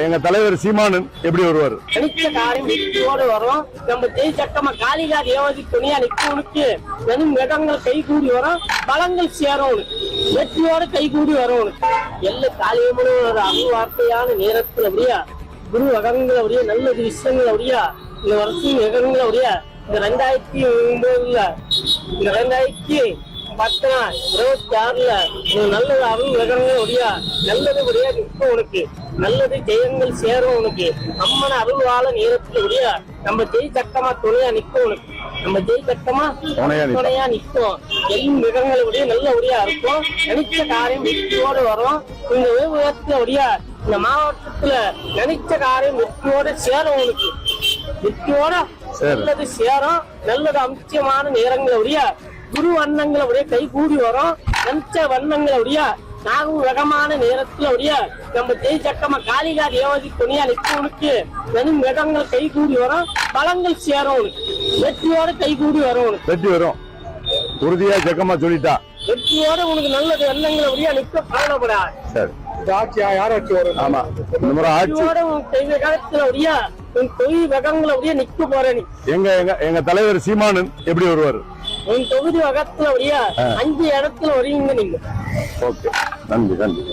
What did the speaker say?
எங்க தலைவர் சீமானன் எப்படி வருவாரு? நினைச்ச காரியம் வெற்றியோடு வரும். நம்ம ஜெய் சட்டமா காளிகா தேவதி துணியா நிற்கவனுக்கு வெறும் இடங்கள் கை கூடி வரும், பலங்கள் சேரும், வெற்றியோடு கை கூடி வரும். எல்லா காளியம்மனும் ஒரு அருள் வார்த்தையான நேரத்தில் அப்படியா குரு வகங்கள் அப்படியே நல்லது விஷயங்கள் அப்படியா இந்த வருஷம் வகங்கள் அப்படியா இந்த 2009 இந்த 2026 நல்லது அருள் வகங்கள் அப்படியா நல்லது அப்படியா நிற்கும் உனக்கு, நல்லது ஜெயங்கள் சேரும் உனக்கு. அம்மன் அருள்வாழ நேரத்தில் உடைய நம்ம ஜெய் சட்டமா துணையா நிற்கும் உனக்கு, நம்ம ஜெய் சட்டமா துணையா நிற்கும். எல்லாம் மிகங்களுடைய நல்ல உடையா இருக்கும். நினைச்ச காரியம் வெற்றியோடு வரும். இந்த விவரத்துல உடைய இந்த மாவட்டத்துல நினைச்ச காரியம் வெற்றியோட சேரும் உனக்கு, வெற்றியோட நல்லது சேரும். நல்லது அம்சமான நேரங்களுடைய குரு வண்ணங்களுடைய கை கூடி வரும். நினைச்ச வண்ணங்களுடைய நாகும் ரகமான நேரத்துல உடைய நம்ம ஜெய் சட்டமா காளிகா தேவதி துணியா நிற்கவனுக்கு வெறும் இடங்கள் கை கூடி வரும், பலங்கள் சேரும் உனக்கு, வெற்றியோட கை கூடி வரும் உனக்கு. வெற்றி வரும் உறுதியா ஜக்கமா சொல்லிட்டா. வெற்றியோட உனக்கு நல்லது எண்ணங்களை உடைய நிற்க கவலைப்படாது. சரி ஆட்சியா யார் ஆட்சி வரும்? ஆமா இந்த முறை ஆட்சி உன் தெய்வ காலத்துல உடைய உன் தொகுதி வகங்களை உடைய நிக்க போற நீ. எங்க எங்க எங்க தலைவர் சீமானன் எப்படி வருவாரு? உன் தொகுதி வகத்துல உடைய 5 இடத்துல வருவீங்க நீங்க. ஓகே நன்றி நன்றி.